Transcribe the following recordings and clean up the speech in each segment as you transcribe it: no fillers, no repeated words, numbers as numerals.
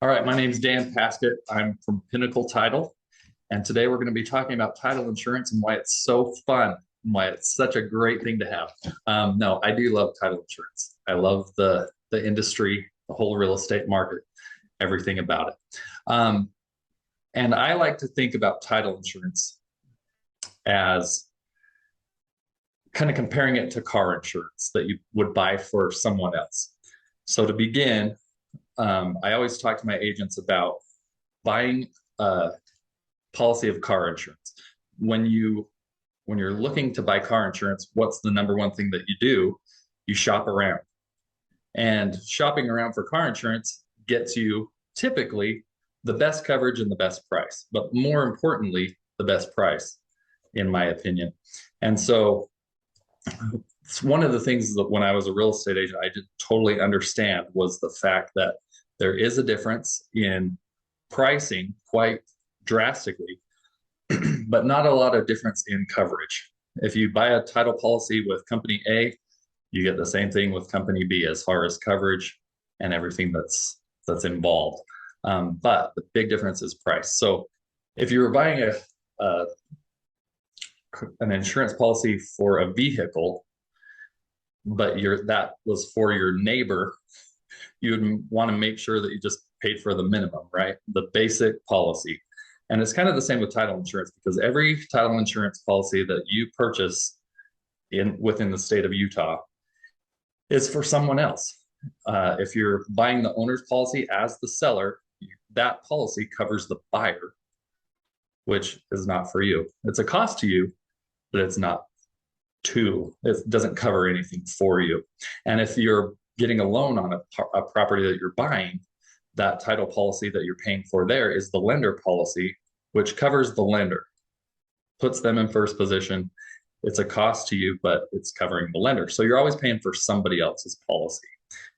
All right, my name is Dan Paskett. I'm from Pinnacle Title, and today we're going to be talking about title insurance and why it's so fun and why it's such a great thing to have. No, I do love title insurance. I love the industry, the whole real estate market, everything about it. And I like to think about title insurance as kind of comparing it to car insurance that you would buy for someone else. So to begin, I always talk to my agents about buying a policy of car insurance. When you're looking to buy car insurance, what's the number one thing that you do? You shop around. And shopping around for car insurance gets you typically the best coverage and the best price, but more importantly, the best price, in my opinion. And so it's one of the things that when I was a real estate agent, I didn't totally understand was the fact that there is a difference in pricing quite drastically, but not a lot of difference in coverage. If you buy a title policy with company A, you get the same thing with company B as far as coverage and everything that's involved. But the big difference is price. So if you were buying an insurance policy for a vehicle, but that was for your neighbor, you would want to make sure that you just paid for the minimum, right? The basic policy. And it's kind of the same with title insurance, because every title insurance policy that you purchase within the state of Utah is for someone else. If you're buying the owner's policy as the seller, that policy covers the buyer, which is not for you. It's a cost to you, but it doesn't cover anything for you. And if you're getting a loan on a property that you're buying, that title policy that you're paying for there is the lender policy, which covers the lender, puts them in first position. It's a cost to you, but it's covering the lender. So you're always paying for somebody else's policy,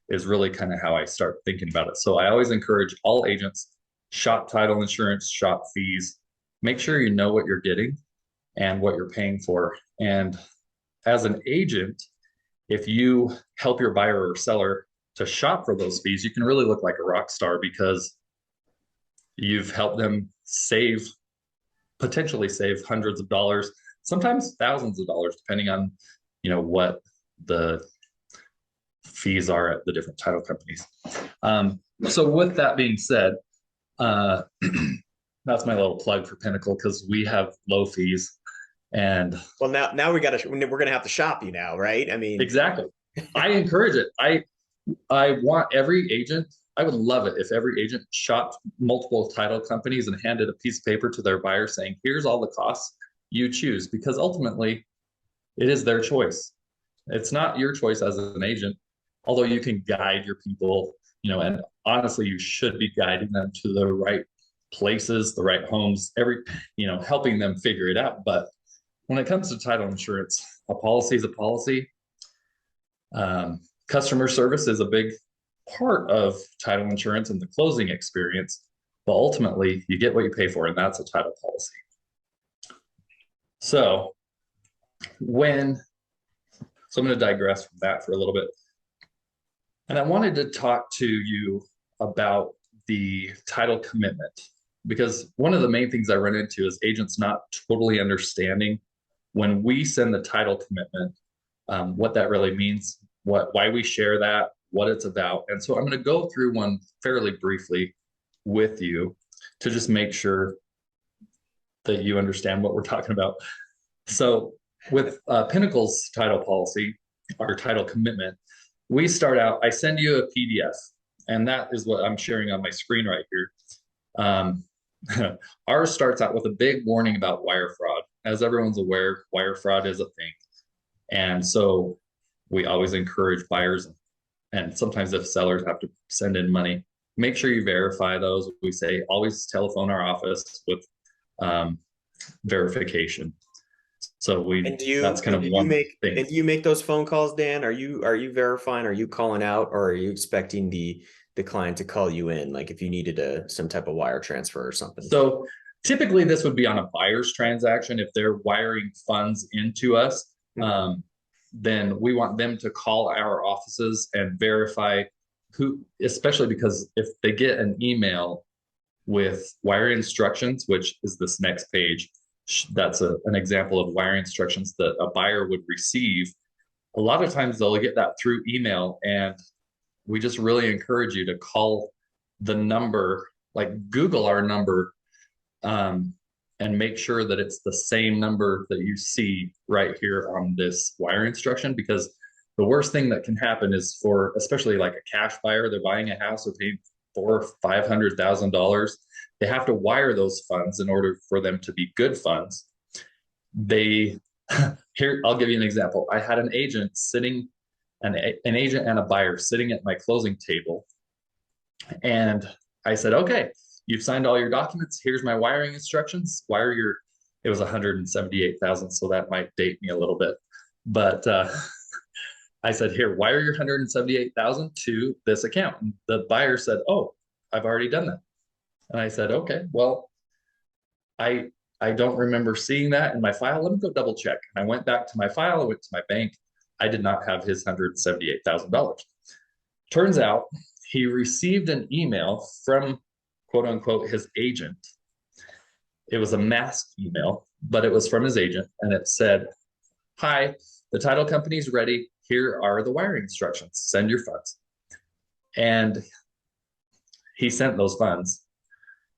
is really kind of how I start thinking about it. So I always encourage all agents, shop title insurance, shop fees, make sure you know what you're getting and what you're paying for. And as an agent, if you help your buyer or seller to shop for those fees, you can really look like a rock star, because you've helped them potentially save hundreds of dollars, sometimes thousands of dollars, depending on, what the fees are at the different title companies. So with that being said, that's my little plug for Pinnacle, because we have low fees. And well, now we're gonna have to shop you now, right? I mean, exactly. I encourage it. I want every agent. I would love it if every agent shopped multiple title companies and handed a piece of paper to their buyer saying, "Here's all the costs, you choose," because ultimately, it is their choice. It's not your choice as an agent, although you can guide your people, and honestly, you should be guiding them to the right places, the right homes, helping them figure it out. But when it comes to title insurance, a policy is a policy. Customer service is a big part of title insurance and the closing experience, but ultimately you get what you pay for, and that's a title policy. So I'm going to digress from that for a little bit. And I wanted to talk to you about the title commitment, because one of the main things I run into is agents not totally understanding when we send the title commitment, what that really means, why we share that, what it's about. And so I'm going to go through one fairly briefly with you to just make sure that you understand what we're talking about. So with Pinnacle's title policy, our title commitment, we start out, I send you a PDF, and that is what I'm sharing on my screen right here. Ours starts out with a big warning about wire fraud. As everyone's aware, wire fraud is a thing. And so we always encourage buyers, and sometimes if sellers have to send in money, make sure you verify those. We say always telephone our office with verification. So that's kind of one thing. And do you make those phone calls, Dan? Are you verifying? Are you calling out, or are you expecting the client to call you in, like if you needed some type of wire transfer or something? So typically this would be on a buyer's transaction. If they're wiring funds into us, then we want them to call our offices and verify especially because if they get an email with wire instructions, which is this next page, that's an example of wire instructions that a buyer would receive. A lot of times they'll get that through email, and we just really encourage you to call the number, like Google our number, and make sure that it's the same number that you see right here on this wire instruction, because the worst thing that can happen is for, especially like a cash buyer, they're buying a house, they're paying $400,000-$500,000. They have to wire those funds in order for them to be good funds. They here, I'll give you an example. I had an agent sitting, an agent and a buyer sitting at my closing table, and I said, okay, you've signed all your documents. Here's my wiring instructions. Wire your, it was 178,000. So that might date me a little bit, but, I said, here, wire your 178,000 to this account. And the buyer said, oh, I've already done that. And I said, okay, well, I don't remember seeing that in my file. Let me go double check. And I went back to my file. I went to my bank. I did not have his $178,000. Turns out he received an email from, quote unquote, his agent. It was a masked email, but it was from his agent. And it said, hi, the title company's ready. Here are the wiring instructions. Send your funds. And he sent those funds,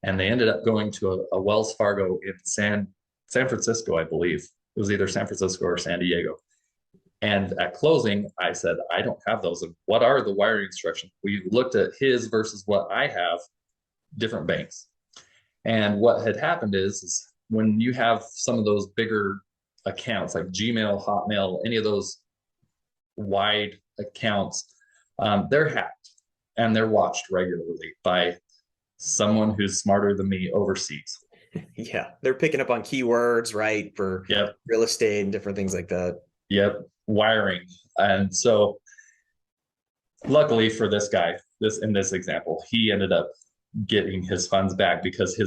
and they ended up going to a Wells Fargo in San Francisco, I believe. It was either San Francisco or San Diego. And at closing, I said, I don't have those. And what are the wiring instructions? We looked at his versus what I have, different banks. And what had happened is when you have some of those bigger accounts like Gmail, Hotmail, any of those wide accounts, they're hacked and they're watched regularly by someone who's smarter than me overseas. Yeah, they're picking up on keywords, right, for real estate and different things like that. Yep, wiring. And so luckily for this guy, in this example, he ended up getting his funds back because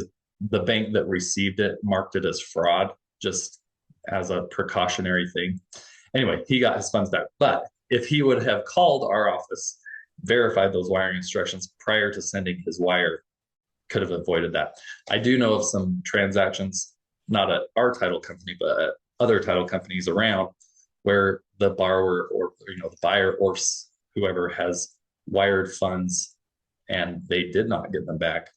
the bank that received it marked it as fraud, just as a precautionary thing. Anyway, he got his funds back. But if he would have called our office, verified those wiring instructions prior to sending his wire, could have avoided that. I do know of some transactions, not at our title company, but at other title companies around, where the borrower or the buyer or whoever has wired funds and they did not get them back.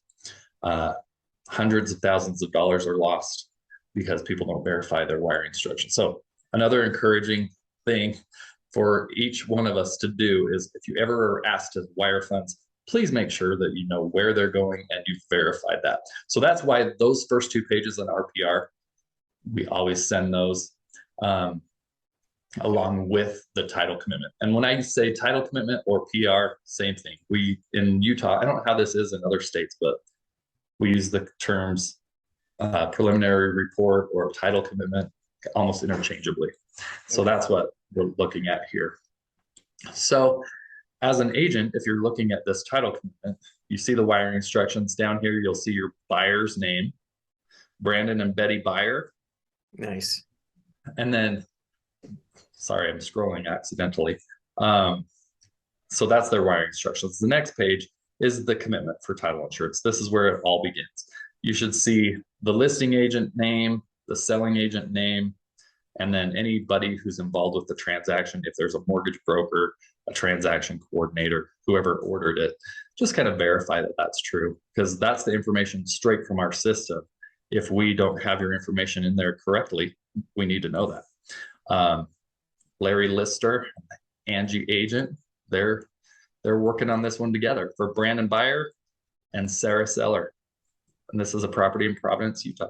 Hundreds of thousands of dollars are lost because people don't verify their wiring instructions. So another encouraging thing for each one of us to do is, if you ever are asked to wire funds, please make sure that you know where they're going and you've verified that. So that's why those first 2 pages in RPR, we always send those along with the title commitment. And when I say title commitment or PR, same thing. We, in Utah, I don't know how this is in other states, but we use the terms preliminary report or title commitment almost interchangeably. So that's what we're looking at here. So as an agent, if you're looking at this title commitment, you see the wiring instructions down here. You'll see your buyer's name, Brandon and Betty Buyer. Nice. And then, sorry, I'm scrolling accidentally. So that's their wiring instructions. The next page is the commitment for title insurance. This is where it all begins. You should see the listing agent name, the selling agent name, and then anybody who's involved with the transaction. If there's a mortgage broker, a transaction coordinator, whoever ordered it, just kind of verify that that's true, because that's the information straight from our system. If we don't have your information in there correctly, we need to know that. Larry Lister, Angie Agent, they're working on this one together for Brandon Buyer and Sarah Seller. And this is a property in Providence, Utah.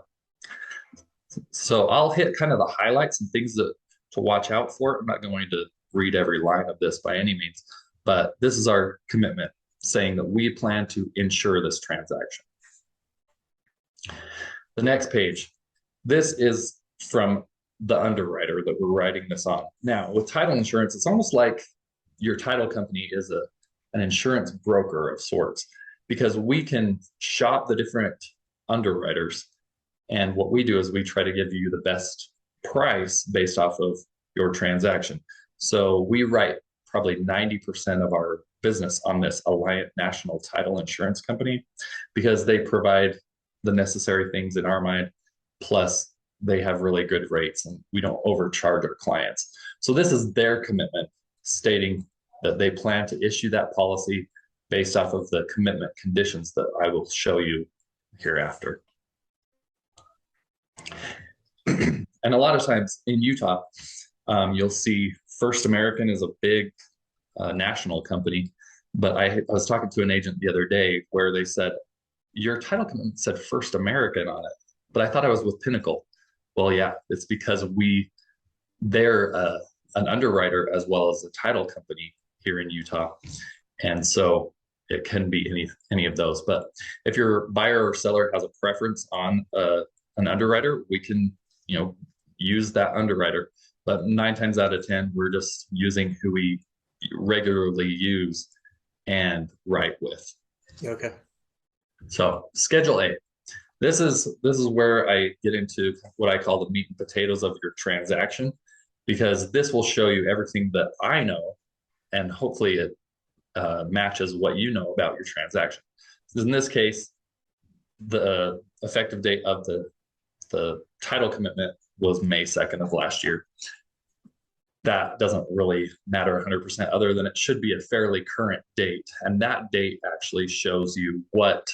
So I'll hit kind of the highlights and things to watch out for. I'm not going to read every line of this by any means, but this is our commitment saying that we plan to insure this transaction. The next page, this is from the underwriter that we're writing this on. Now, with title insurance, it's almost like your title company is an insurance broker of sorts, because we can shop the different underwriters. And what we do is we try to give you the best price based off of your transaction. So we write probably 90% of our business on this Alliant National Title Insurance Company, because they provide the necessary things in our mind, plus they have really good rates and we don't overcharge our clients. So this is their commitment, stating that they plan to issue that policy based off of the commitment conditions that I will show you hereafter. And a lot of times in Utah, you'll see First American is a big national company, but I was talking to an agent the other day where they said, your title commitment said First American on it, but I thought I was with Pinnacle. Well, yeah, it's because they're an underwriter as well as a title company here in Utah. And so it can be any of those. But if your buyer or seller has a preference on an underwriter, we can, use that underwriter. But 9 times out of 10, we're just using who we regularly use and write with. Okay. So Schedule A. This is where I get into what I call the meat and potatoes of your transaction, because this will show you everything that I know, and hopefully it matches what you know about your transaction. So in this case, the effective date of the title commitment was May 2nd of last year. That doesn't really matter 100% other than it should be a fairly current date. And that date actually shows you what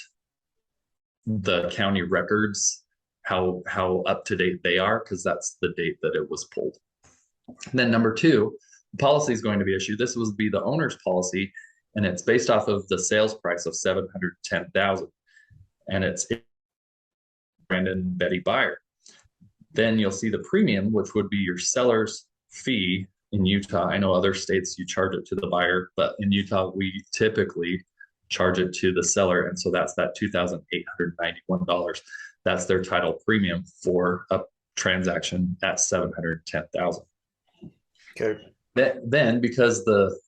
the county records, how up to date they are, because that's the date that it was pulled. And then number 2, the policy is going to be issued. This would be the owner's policy, and it's based off of the sales price of $710,000, and it's Brandon Betty Buyer. Then you'll see the premium, which would be your seller's fee in Utah. I know other states you charge it to the buyer, but in Utah we typically charge it to the seller, and so that's that $2,891. That's their title premium for a transaction at $710,000. Okay. Then, because the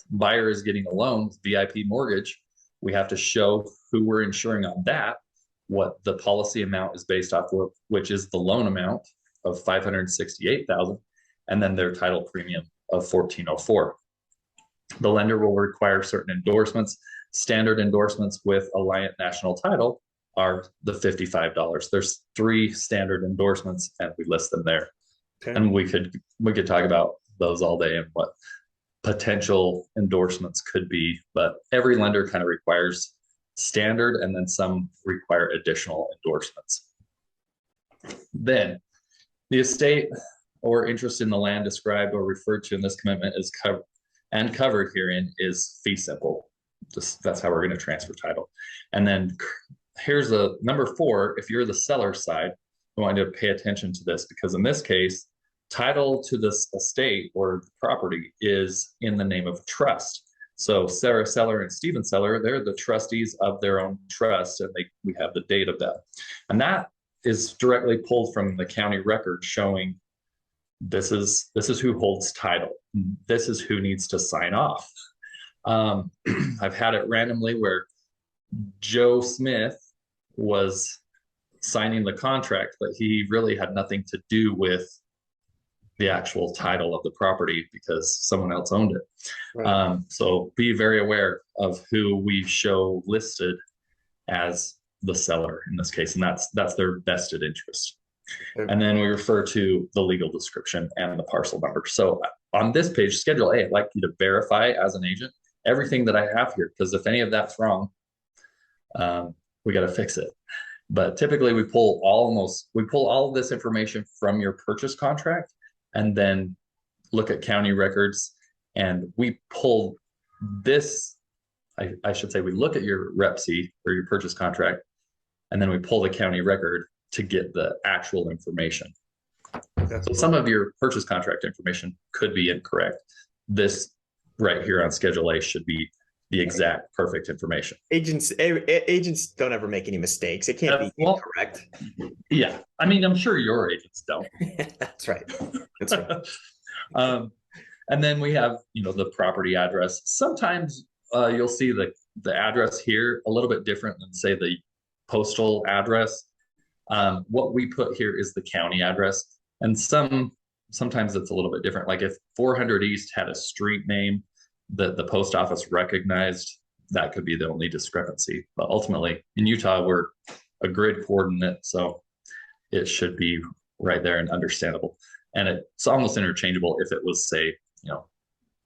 buyer is getting a loan, VIP mortgage, we have to show who we're insuring on that, what the policy amount is based off of, which is the loan amount of $568,000, and then their title premium of $1,404. The lender will require certain endorsements. Standard endorsements with Alliant National Title are the $55. There's 3 standard endorsements, and we list them there. Okay. And we could talk about those all day and what potential endorsements could be, but every lender kind of requires standard, and then some require additional endorsements. Then the estate or interest in the land described or referred to in this commitment is covered herein is fee simple. That's how we're going to transfer title. And then here's the number 4. If you're the seller side, I want you to pay attention to this, because in this case, title to this estate or property is in the name of a trust. So Sarah Seller and Stephen Seller, they're the trustees of their own trust, and we have the date of that. And that is directly pulled from the county record, showing this is who holds title. This is who needs to sign off. I've had it randomly where Joe Smith was signing the contract, but he really had nothing to do with the actual title of the property because someone else owned it. Right. So be very aware of who we show listed as the seller in this case, and that's their vested interest. Okay. And then we refer to the legal description and the parcel number. So on this page, Schedule A, I'd like you to verify as an agent everything that I have here, because if any of that's wrong, we got to fix it. But typically we pull all of this information from your purchase contract, and then look at county records, and we pull this, I should say, we look at your REPC or your purchase contract, and then we pull the county record to get the actual information. So some of your purchase contract information could be incorrect. This right here on Schedule A should be the exact perfect information. Agents don't ever make any mistakes. It can't be incorrect. Yeah. I mean, I'm sure your agents don't. That's right. That's right. And then we have, the property address. Sometimes you'll see the address here a little bit different than, say, the postal address. What we put here is the county address. And sometimes it's a little bit different. Like if 400 East had a street name, that the post office recognized, that could be the only discrepancy. But ultimately, in Utah, we're a grid coordinate, so it should be right there and understandable. And it's almost interchangeable if it was, say,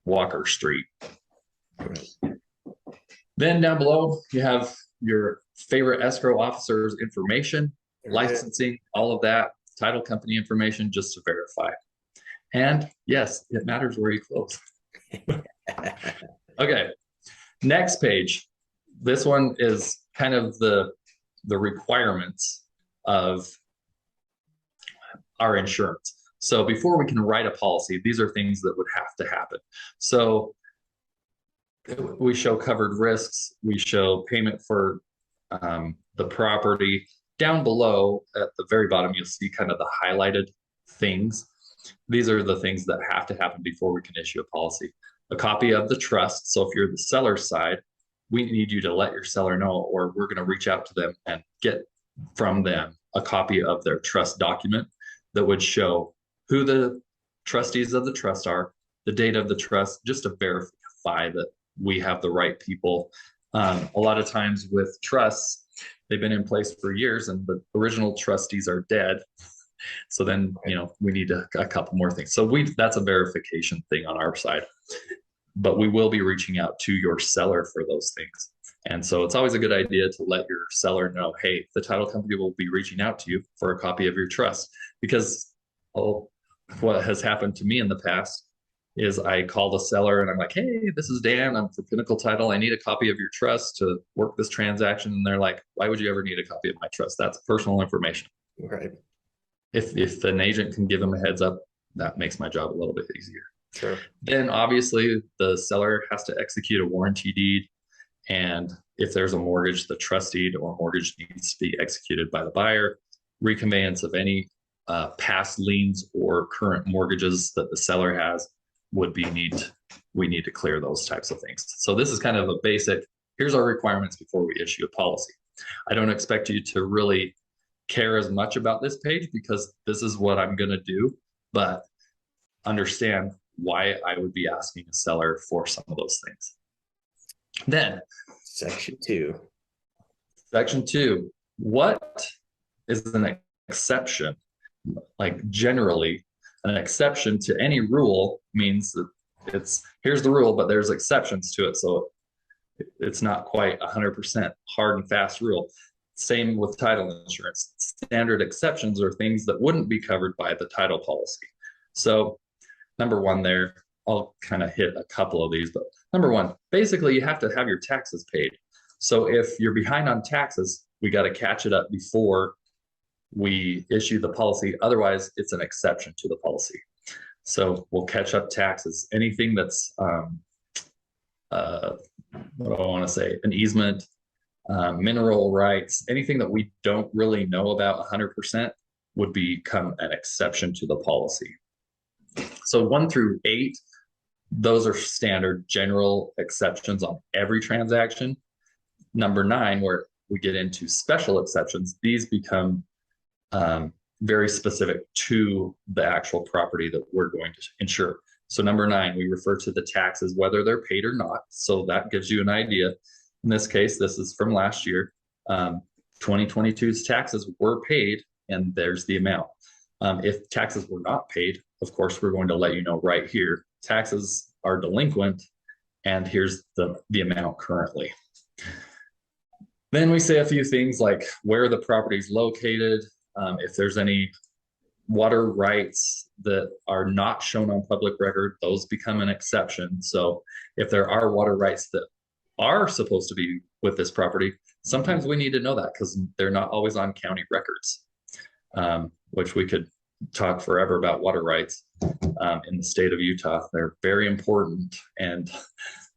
Walker Street. Right. Then down below, you have your favorite escrow officer's information, licensing, all of that, title company information, just to verify. And yes, it matters where you close. Okay, next page. This one is kind of the requirements of our insurance. So before we can write a policy, these are things that would have to happen. So we show covered risks, we show payment for the property. Down below at the very bottom, you'll see kind of the highlighted things. These are the things that have to happen before we can issue a policy. A copy of the trust. So if you're the seller side, we need you to let your seller know, or we're going to reach out to them and get from them a copy of their trust document that would show who the trustees of the trust are, the date of the trust, just to verify that we have the right people. A lot of times with trusts, they've been in place for years and the original trustees are dead. So then, we need a couple more things. So that's a verification thing on our side, but we will be reaching out to your seller for those things. And so it's always a good idea to let your seller know, hey, the title company will be reaching out to you for a copy of your trust. Because what has happened to me in the past is I call the seller and I'm like, hey, this is Dan, I'm for Pinnacle Title. I need a copy of your trust to work this transaction. And they're like, why would you ever need a copy of my trust? That's personal information. Right. If an agent can give them a heads up, that makes my job a little bit easier. Sure. Then obviously the seller has to execute a warranty deed. And if there's a mortgage, the trust deed or mortgage needs to be executed by the buyer. Reconveyance of any past liens or current mortgages that the seller has would be we need to clear those types of things. So this is kind of a basic, here's our requirements before we issue a policy. I don't expect you to really care as much about this page because this is what I'm going to do, but understand why I would be asking a seller for some of those things. Then Section 2. Section 2, what is an exception? Like generally, an exception to any rule means that here's the rule, but there's exceptions to it. So it's not quite 100% hard and fast rule. Same with title insurance. Standard exceptions are things that wouldn't be covered by the title policy. So number one there, I'll kind of hit a couple of these, but number one, basically you have to have your taxes paid. So if you're behind on taxes, we got to catch it up before we issue the policy. Otherwise, it's an exception to the policy. So we'll catch up taxes. Anything that's, what do I want to say, an easement, mineral rights, anything that we don't really know about 100% would become an exception to the policy. So 1 through 8, those are standard general exceptions on every transaction. Number 9, where we get into special exceptions, these become very specific to the actual property that we're going to insure. So number 9, we refer to the taxes, whether they're paid or not. So that gives you an idea. In this case, this is from last year. 2022's taxes were paid, and there's the amount. If taxes were not paid, of course, we're going to let you know right here. Taxes are delinquent, and here's the amount currently. Then we say a few things like where the property is located, if there's any water rights that are not shown on public record, those become an exception. So if there are water rights that are supposed to be with this property, sometimes we need to know that because they're not always on county records, which we could talk forever about water rights in the state of Utah. They're very important, and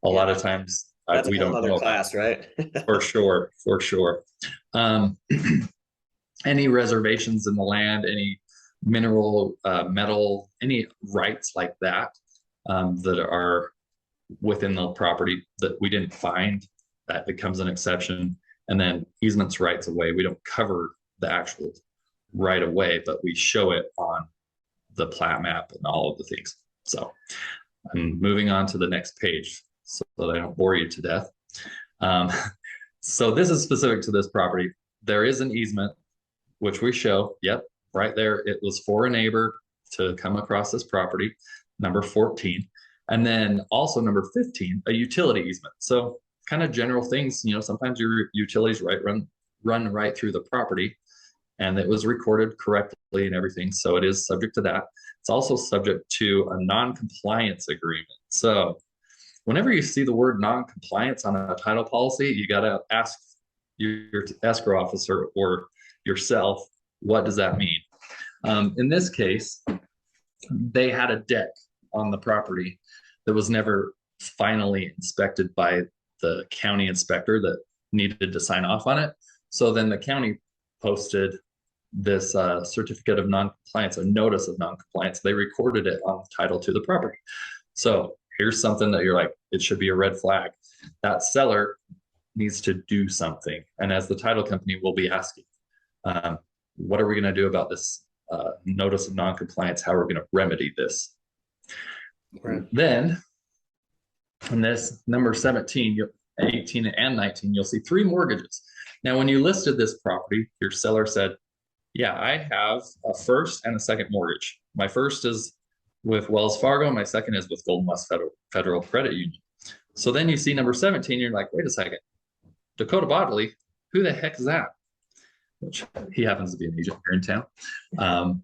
a lot of times we don't know class, right? for sure. Any reservations in the land, any mineral, metal, any rights like that that are within the property that we didn't find, that becomes an exception. And then easements rights away, we don't cover the actual right of way, but we show it on the plat map and all of the things. So I'm moving on to the next page. so that I don't bore you to death. Um, so this is specific to this property. There is an easement, which we show. Yep, right there. It was for a neighbor to come across this property, number 14. And then also number 15, a utility easement. So kind of general things, sometimes your utilities run right through the property, and it was recorded correctly and everything. So it is subject to that. It's also subject to a non-compliance agreement. So whenever you see the word non-compliance on a title policy, you got to ask your escrow officer or yourself, what does that mean? In this case, they had a deck on the property that was never finally inspected by the county inspector that needed to sign off on it. So then the county posted this certificate of non-compliance, a notice of non-compliance. They recorded it on the title to the property. So here's something that you're like, it should be a red flag. That seller needs to do something. And as the title company, we'll be asking, what are we going to do about this notice of non-compliance? How are we going to remedy this? Right. Then in this number 17, 18 and 19, you'll see 3 mortgages. Now, when you listed this property, your seller said, yeah, I have a first and a second mortgage. My first is with Wells Fargo. My second is with Golden West Federal Credit Union. So then you see number 17, you're like, wait a second, Dakota Bodley, who the heck is that? Which he happens to be an agent here in town.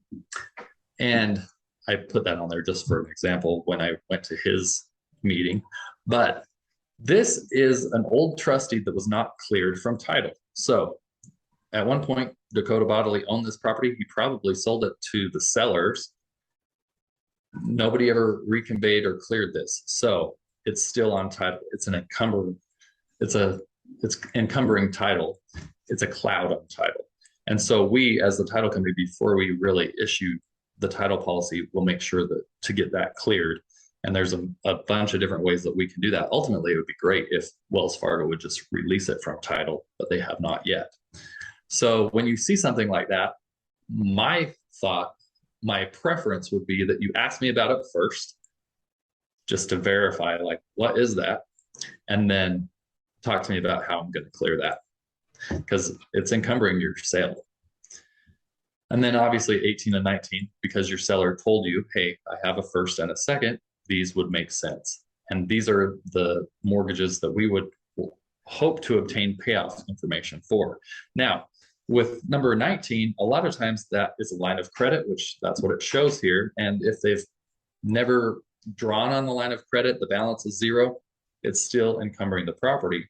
And I put that on there just for an example when I went to his meeting. But this is an old trustee that was not cleared from title. So at one point, Dakota Bodley owned this property. He probably sold it to the sellers. Nobody ever reconveyed or cleared this. So it's still on title. It's an encumbering, it's encumbering title. It's a cloud on title. And so we, as the title company, before we really issue the title policy, will make sure that to get that cleared. And there's a bunch of different ways that we can do that. Ultimately, it would be great if Wells Fargo would just release it from title, but they have not yet. So when you see something like that, my preference would be that you ask me about it first, just to verify, like, what is that? And then talk to me about how I'm going to clear that, because it's encumbering your sale. And then obviously 18 and 19, because your seller told you, hey, I have a first and a second, these would make sense. And these are the mortgages that we would hope to obtain payoff information for. Now, with number 19, a lot of times that is a line of credit, which that's what it shows here. And if they've never drawn on the line of credit, the balance is 0, it's still encumbering the property.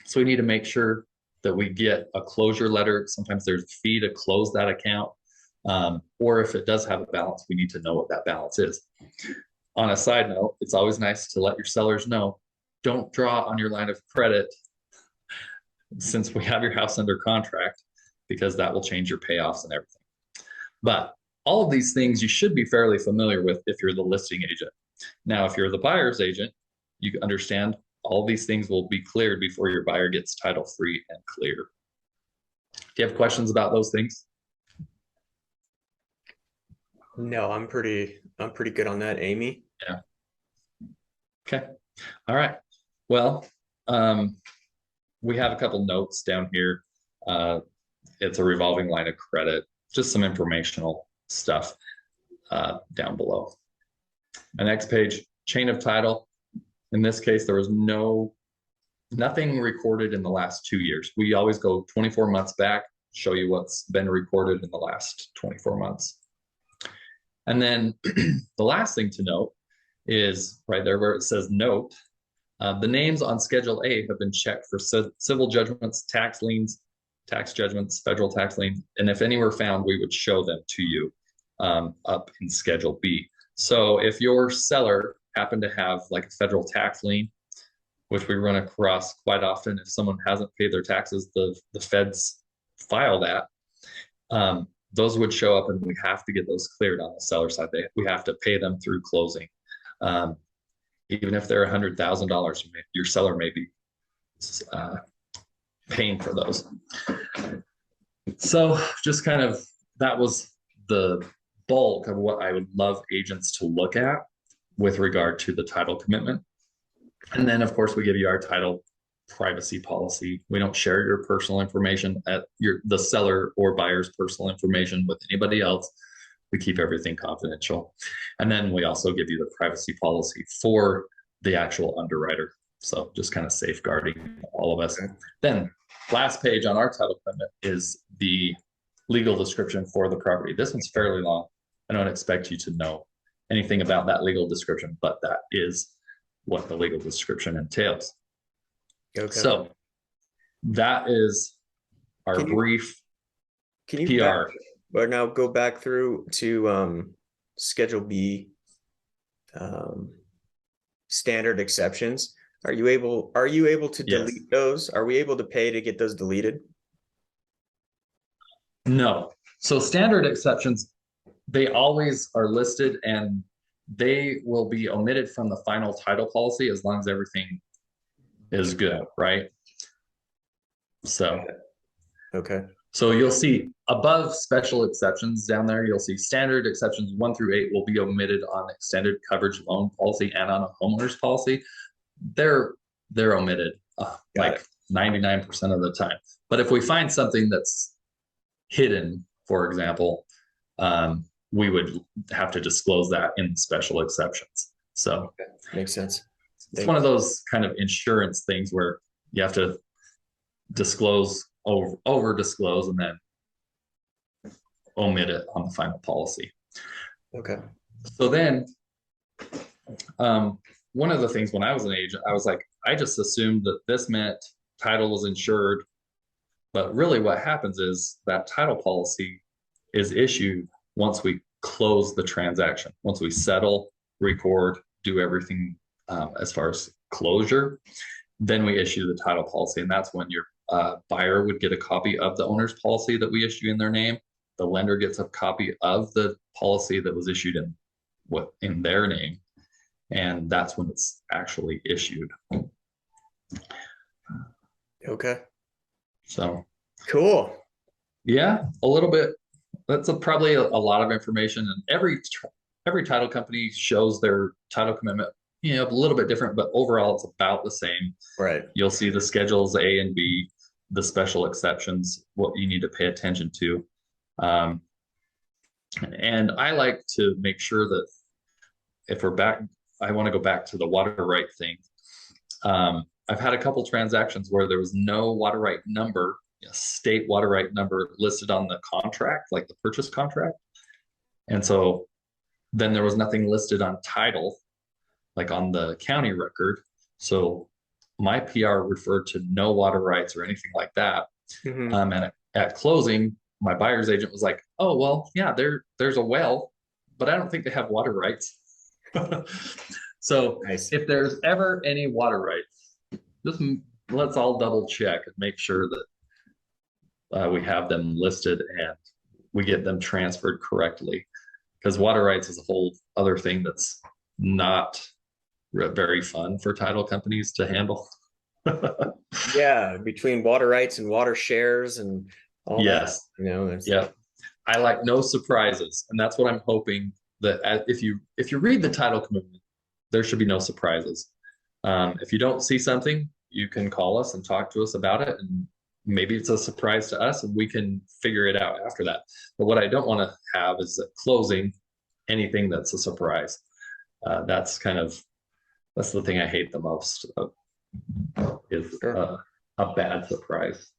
So we need to make sure that we get a closure letter. Sometimes there's a fee to close that account. Or if it does have a balance, we need to know what that balance is. On a side note, it's always nice to let your sellers know, don't draw on your line of credit since we have your house under contract, because that will change your payoffs and everything. But all of these things you should be fairly familiar with if you're the listing agent. Now, if you're the buyer's agent, you understand all these things will be cleared before your buyer gets title free and clear. Do you have questions about those things? No, I'm pretty good on that, Amy. Yeah. Okay. All right. Well, we have a couple notes down here. It's a revolving line of credit, just some informational stuff down below. The next page, chain of title. In this case, there was nothing recorded in the last 2 years. We always go 24 months back, show you what's been recorded in the last 24 months. And then the last thing to note is right there where it says note, the names on Schedule A have been checked for civil judgments, tax liens, tax judgments, federal tax liens, and if any were found, we would show them to you up in Schedule B. So if your seller happened to have like a federal tax lien, which we run across quite often, if someone hasn't paid their taxes, the feds file that. Those would show up, and we have to get those cleared on the seller side. We have to pay them through closing. Even if they're $100,000, your seller may be paying for those. So just kind of, that was the bulk of what I would love agents to look at with regard to the title commitment. And then of course we give you our title privacy policy. We don't share your personal information at the seller or buyer's personal information with anybody else. We keep everything confidential. And then we also give you the privacy policy for the actual underwriter. So just kind of safeguarding all of us. Okay. Then last page on our title commitment is the legal description for the property. This one's fairly long. I don't expect you to know anything about that legal description, but that is what the legal description entails. Okay. So that is our Can you- brief Can you PR. But now go back through to Schedule B, standard exceptions. Are you able to Yes. delete those? Are we able to pay to get those deleted? No. So standard exceptions, they always are listed and they will be omitted from the final title policy as long as everything is good, right? So Okay. you'll see above special exceptions down there, you'll see standard exceptions 1 through 8 will be omitted on extended coverage loan policy and on a homeowner's policy. They're omitted like 99% of the time. But if we find something that's hidden, for example, we would have to disclose that in special exceptions. So Makes sense. it's one of those kind of insurance things where you have to disclose, over disclose, and then omit it on the final policy. Okay. So then one of the things when I was an agent, I was like, I just assumed that this meant title was insured. But really what happens is that title policy is issued once we close the transaction. Once we settle, record, do everything as far as closure, then we issue the title policy. And that's when your buyer would get a copy of the owner's policy that we issue in their name. The lender gets a copy of the policy that was issued in their name. And that's when it's actually issued. Okay. So cool. Yeah, a little bit. That's probably a lot of information, and every title company shows their title commitment, a little bit different, but overall it's about the same. Right. You'll see the schedules A and B, the special exceptions, what you need to pay attention to. And I like to make sure that if we're back, I want to go back to the water right thing. I've had a couple transactions where there was no water right number, state water right number listed on the contract, like the purchase contract. And so then there was nothing listed on title, like on the county record. So my PR referred to no water rights or anything like that. Mm-hmm. And at closing, my buyer's agent was like, oh, well, yeah, there's a well, but I don't think they have water rights. So Nice. If there's ever any water rights, just let's all double check and make sure that we have them listed and we get them transferred correctly, because water rights is a whole other thing that's not very fun for title companies to handle. Yeah, between water rights and water shares and all Yes. that, Yeah, I like no surprises, and that's what I'm hoping that if you read the title commitment, there should be no surprises. If you don't see something, you can call us and talk to us about it, and maybe it's a surprise to us and we can figure it out after that. But what I don't want to have is at closing anything that's a surprise. That's the thing I hate the most, is a bad surprise.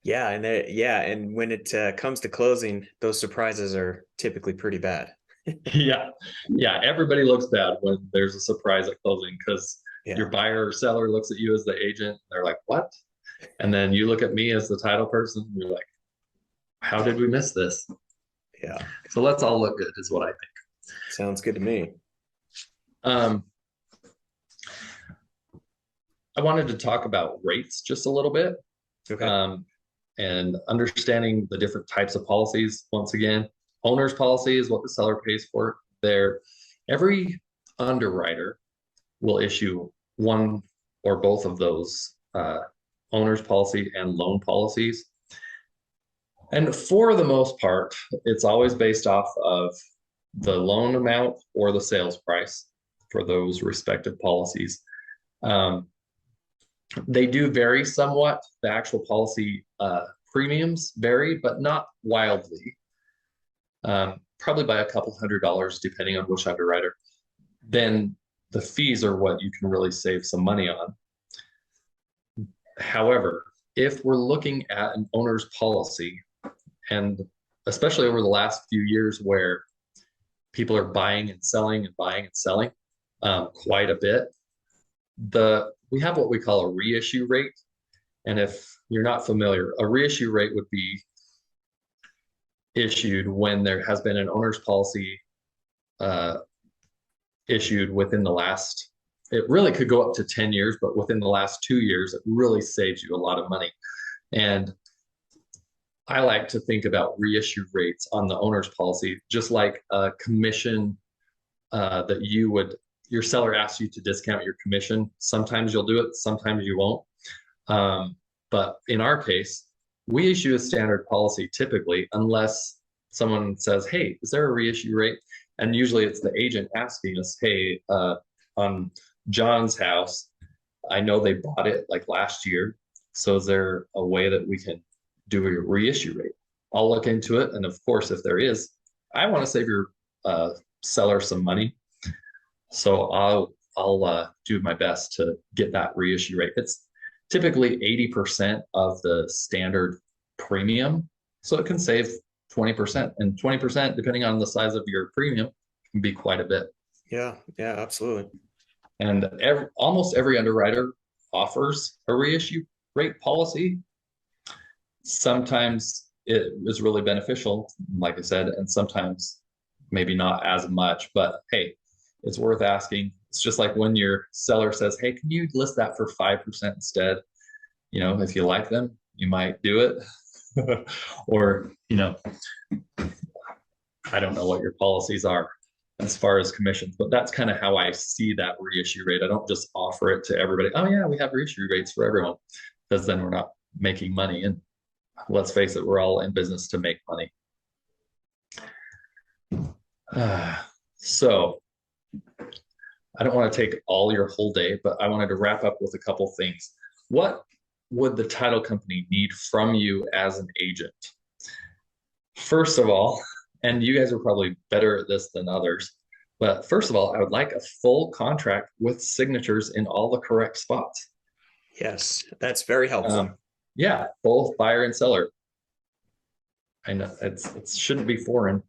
Yeah, and when it comes to closing, those surprises are typically pretty bad. Yeah, everybody looks bad when there's a surprise at closing, because your buyer or seller looks at you as the agent, they're like, what? And then you look at me as the title person, you're like, how did we miss this? Yeah. So let's all look good is what I think. Sounds good to me. I wanted to talk about rates just a little bit. Okay. And understanding the different types of policies. Once again, owner's policy is what the seller pays for. Every underwriter will issue one or both of those owner's policy and loan policies. And for the most part, it's always based off of the loan amount or the sales price. for those respective policies. They do vary somewhat. The actual policy premiums vary, but not wildly. Probably by a couple $100 depending on which underwriter. Then the fees are what you can really save some money on. However, if we're looking at an owner's policy, and especially over the last few years where people are buying and selling quite a bit, we have what we call a reissue rate. And if you're not familiar, a reissue rate would be issued when there has been an owner's policy issued within the last, it really could go up to 10 years, but within the last 2 years, it really saves you a lot of money. And I like to think about reissue rates on the owner's policy, just like a commission that your seller asks you to discount your commission. Sometimes you'll do it, sometimes you won't. But in our case, we issue a standard policy typically, unless someone says, hey, is there a reissue rate? And usually it's the agent asking us, hey, on John's house, I know they bought it like last year. So is there a way that we can do a reissue rate? I'll look into it. And of course, if there is, I want to save your seller some money. So I'll do my best to get that reissue rate. It's typically 80% of the standard premium. So it can save 20%, and 20%, depending on the size of your premium, can be quite a bit. Yeah, absolutely. And almost every underwriter offers a reissue rate policy. Sometimes it is really beneficial, like I said, and sometimes maybe not as much, but hey, it's worth asking. It's just like when your seller says, hey, can you list that for 5% instead? If you like them, you might do it. Or, I don't know what your policies are as far as commissions, but that's kind of how I see that reissue rate. I don't just offer it to everybody. Oh yeah, we have reissue rates for everyone, because then we're not making money. And let's face it, we're all in business to make money. So I don't want to take all your whole day, but I wanted to wrap up with a couple things. What would the title company need from you as an agent? First of all, and you guys are probably better at this than others, but first of all, I would like a full contract with signatures in all the correct spots. Yes, that's very helpful. Yeah, both buyer and seller. I know it shouldn't be foreign,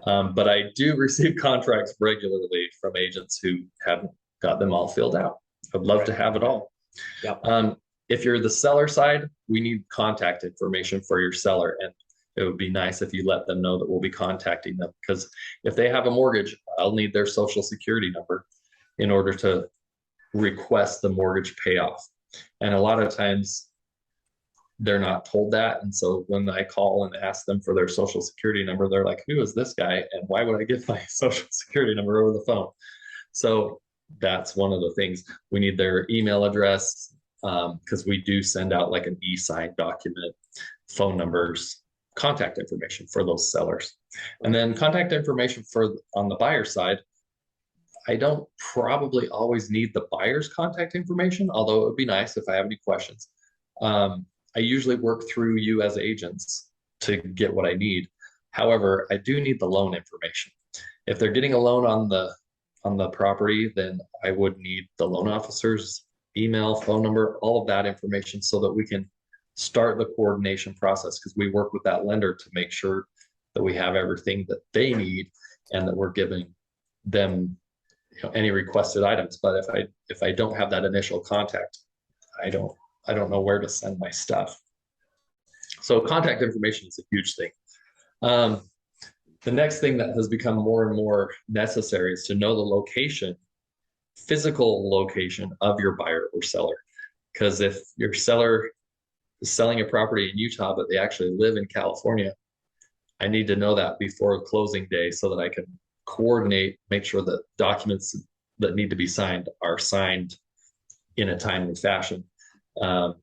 but I do receive contracts regularly from agents who haven't got them all filled out. I'd love to have it all. Yep. If you're the seller side, we need contact information for your seller, and it would be nice if you let them know that we'll be contacting them, because if they have a mortgage, I'll need their social security number in order to request the mortgage payoff. And a lot of times they're not told that. And so when I call and ask them for their social security number, they're like, who is this guy? And why would I give my social security number over the phone? So that's one of the things. We need their email address, because we do send out like an e-sign document, phone numbers, contact information for those sellers. And then contact information on the buyer side. I don't probably always need the buyer's contact information, although it would be nice if I have any questions. I usually work through you as agents to get what I need. However, I do need the loan information. If they're getting a loan on the property, then I would need the loan officer's email, phone number, all of that information, so that we can start the coordination process, because we work with that lender to make sure that we have everything that they need and that we're giving them any requested items. But if I don't have that initial contact, I don't know where to send my stuff. So contact information is a huge thing. The next thing that has become more and more necessary is to know the location, physical location of your buyer or seller. Because if your seller is selling a property in Utah, but they actually live in California, I need to know that before closing day so that I can coordinate, make sure that documents that need to be signed are signed in a timely fashion. I've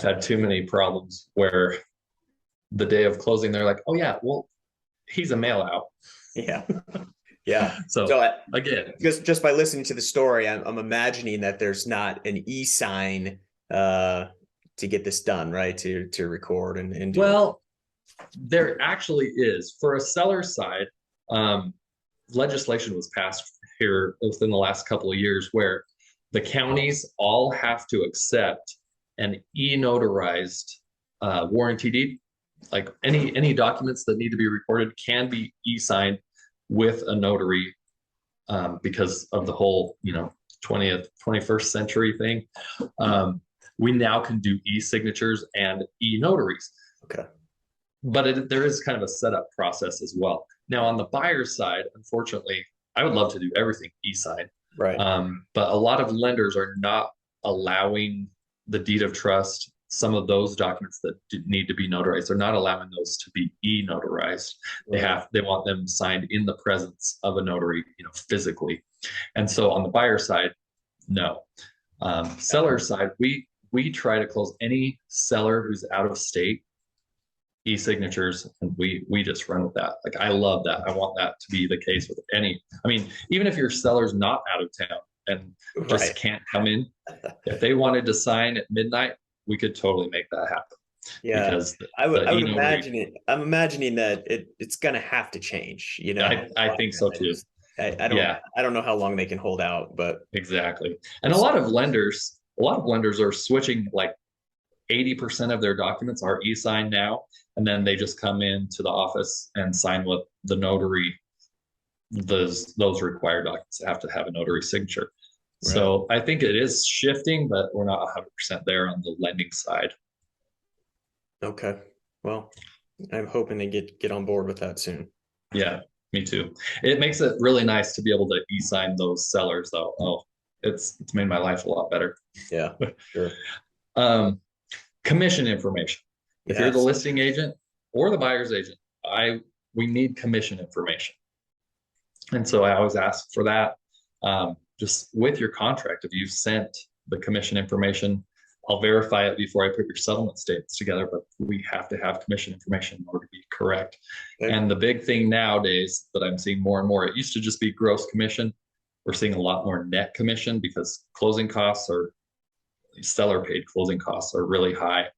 had too many problems where the day of closing, they're like, oh yeah, well, he's a mail out. Yeah. Yeah. So So again, just by listening to the story, I'm imagining that there's not an e-sign to get this done, right? To record and do. well, there actually is. For a seller side, legislation was passed here within the last couple of years where the counties all have to accept an e-notarized warranty deed. Like any documents that need to be recorded can be e-signed with a notary, because of the whole 20th 21st century thing. We now can do e-signatures and e-notaries. Okay. But there is kind of a setup process as well. Now on the buyer side, unfortunately, I would love to do everything e-sign. Right. But a lot of lenders are not allowing the deed of trust, some of those documents that need to be notarized. They're not allowing those to be e-notarized. They want them signed in the presence of a notary, physically. And so on the buyer side, no. Seller side, we try to close any seller who's out of state e-signatures, and we just run with that. Like, I love that. I want that to be the case with even if your seller's not out of town and just can't come in, if they wanted to sign at midnight, we could totally make that happen. Yeah, because I would imagine it. I'm imagining that it's going to have to change. I think so too. I don't know how long they can hold out, but exactly. And a lot of lenders are switching, like 80% of their documents are e-signed now, and then they just come into the office and sign with the notary. Those required documents have to have a notary signature. Right. So I think it is shifting, but we're not 100% there on the lending side. Okay. Well, I'm hoping they get on board with that soon. Yeah, me too. It makes it really nice to be able to e-sign those sellers, though. Oh, it's made my life a lot better. Yeah, sure. Commission information. If you're the listing agent or the buyer's agent, we need commission information. And so I always ask for that. Just with your contract, if you've sent the commission information, I'll verify it before I put your settlement statements together, but we have to have commission information in order to be correct. Okay. And the big thing nowadays that I'm seeing more and more, it used to just be gross commission. We're seeing a lot more net commission because seller paid closing costs are really high.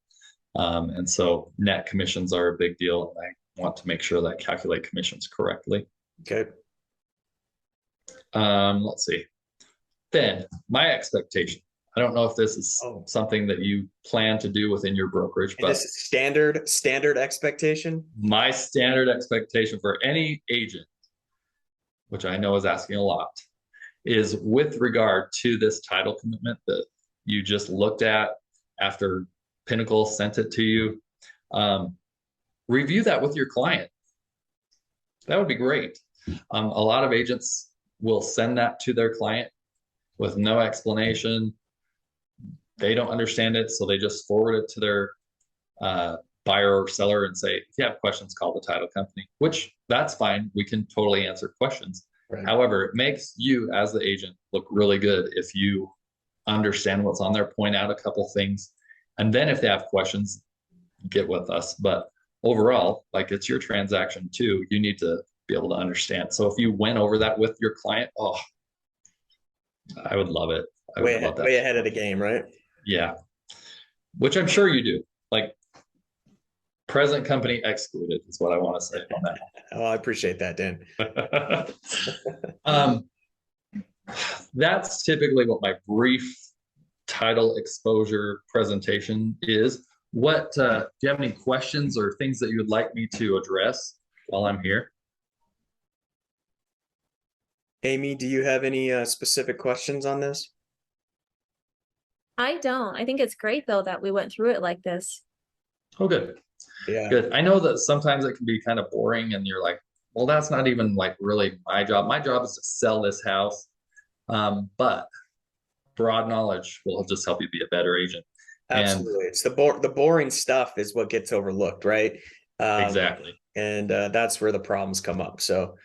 And so net commissions are a big deal. And I want to make sure that I calculate commissions correctly. Okay. Let's see. Then my expectation. I don't know if this is something that you plan to do within your brokerage, but this is standard expectation. My standard expectation for any agent, which I know is asking a lot, is with regard to this title commitment that you just looked at after Pinnacle sent it to you. Review that with your client. That would be great. A lot of agents will send that to their client with no explanation. They don't understand it, so they just forward it to their buyer or seller and say, if you have questions, call the title company, which that's fine. We can totally answer questions. Right. However, it makes you as the agent look really good if you understand what's on there, point out a couple things, and then if they have questions, get with us. But overall, like, it's your transaction too. You need to be able to understand. So if you went over that with your client, I would love it. I would love that. Way ahead of the game, right? Yeah. Which I'm sure you do. Like, present company excluded is what I want to say on that. Oh, I appreciate that, Dan. That's typically what my brief title exposure presentation is. Do you have any questions or things that you would like me to address while I'm here? Amy, do you have any specific questions on this? I don't. I think it's great, though, that we went through it like this. Oh, good. Yeah. Good. I know that sometimes it can be kind of boring and you're like, well, that's not even like really my job. My job is to sell this house. But broad knowledge will just help you be a better agent. Absolutely. It's the boring stuff is what gets overlooked, right? Exactly. And that's where the problems come up. So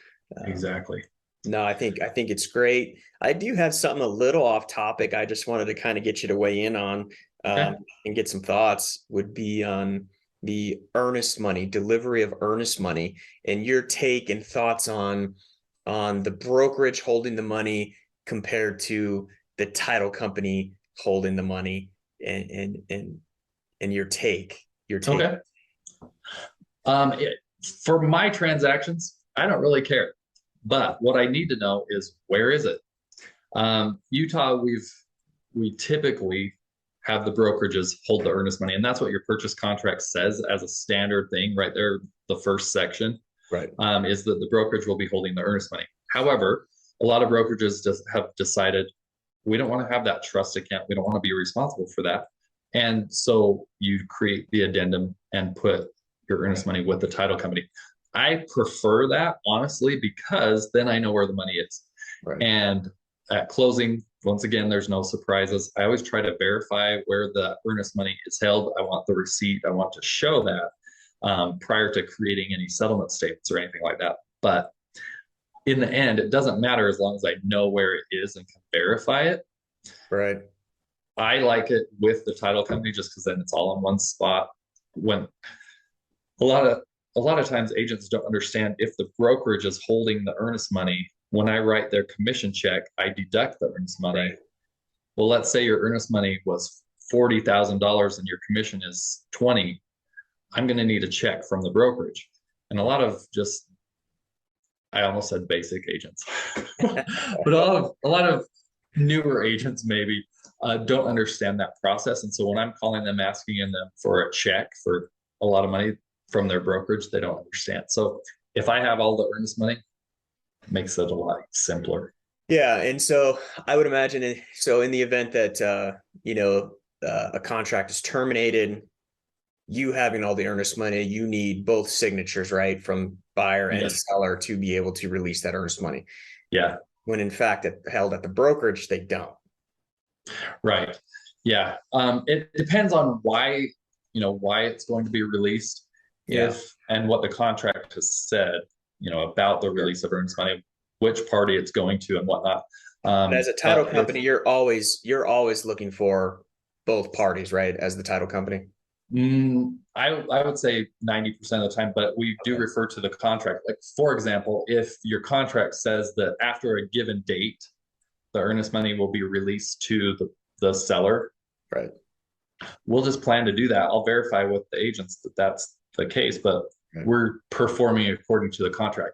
exactly. No, I think it's great. I do have something a little off topic. I just wanted to kind of get you to weigh in on and get some thoughts. Would be on the earnest money, delivery of earnest money, and your take and thoughts on on the brokerage holding the money compared to the title company holding the money, and your take. Okay. For my transactions, I don't really care. But what I need to know is, where is it? Utah, we typically have the brokerages hold the earnest money, and that's what your purchase contract says as a standard thing right there. The first section, Right. Is that the brokerage will be holding the earnest money. However, a lot of brokerages just have decided we don't want to have that trust account. We don't want to be responsible for that. And so you create the addendum and put your earnest money with the title company. I prefer that, honestly, because then I know where the money is. Right. And at closing, once again, there's no surprises. I always try to verify where the earnest money is held. I want the receipt. I want to show that prior to creating any settlement statements or anything like that. But in the end, it doesn't matter as long as I know where it is and can verify it. Right. I like it with the title company just because then it's all in one spot. When a lot of times agents don't understand, if the brokerage is holding the earnest money, when I write their commission check, I deduct the earnest money. Right. Well, let's say your earnest money was $40,000 and your commission is 20. I'm going to need a check from the brokerage. And a lot of I almost said basic agents, but a lot of newer agents maybe don't understand that process. And so when I'm calling them, asking them for a check for a lot of money from their brokerage, they don't understand. So if I have all the earnest money, it makes it a lot simpler. Yeah. And so I would imagine in the event that, a contract is terminated, you having all the earnest money, you need both signatures, right, from buyer and seller to be able to release that earnest money. Yeah. When in fact, held at the brokerage, they don't. Right. Yeah. It depends on why it's going to be released, and what the contract has said, about the release of earnest money, which party it's going to and whatnot. As a title company, you're always looking for both parties, right? As the title company. I would say 90% of the time, but we do refer to the contract. Like, for example, if your contract says that after a given date, the earnest money will be released to the seller, right? We'll just plan to do that. I'll verify with the agents that that's the case, but we're performing according to the contract.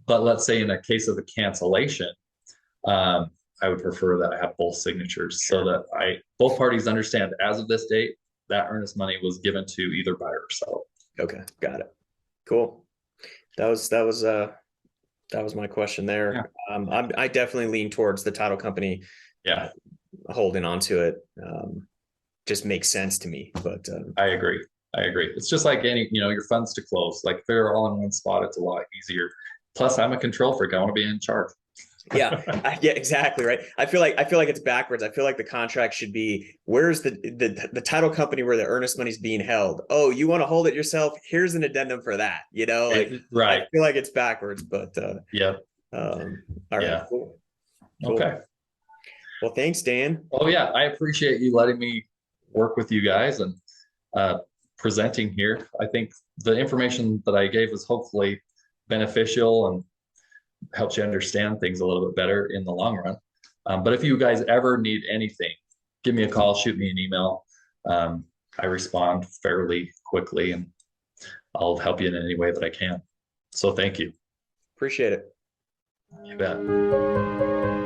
But let's say in a case of a cancellation, I would prefer that I have both signatures so that both parties understand, as of this date, that earnest money was given to either buyer or seller. Okay, got it. Cool. That was my question there. Yeah. I definitely lean towards the title company. Yeah, holding on to it just makes sense to me. But I agree. It's just like your funds to close. Like, if they're all in one spot, it's a lot easier. Plus, I'm a control freak. I want to be in charge. Yeah, exactly. Right. I feel like it's backwards. I feel like the contract should be, where's the title company where the earnest money is being held? Oh, you want to hold it yourself? Here's an addendum for that. Right. I feel like it's backwards, but yeah. All right. Yeah. Cool. Okay. Well, thanks, Dan. Oh yeah, I appreciate you letting me work with you guys and presenting here. I think the information that I gave was hopefully beneficial and helps you understand things a little bit better in the long run. But if you guys ever need anything, give me a call, shoot me an email. I respond fairly quickly, and I'll help you in any way that I can. So thank you. Appreciate it. You bet.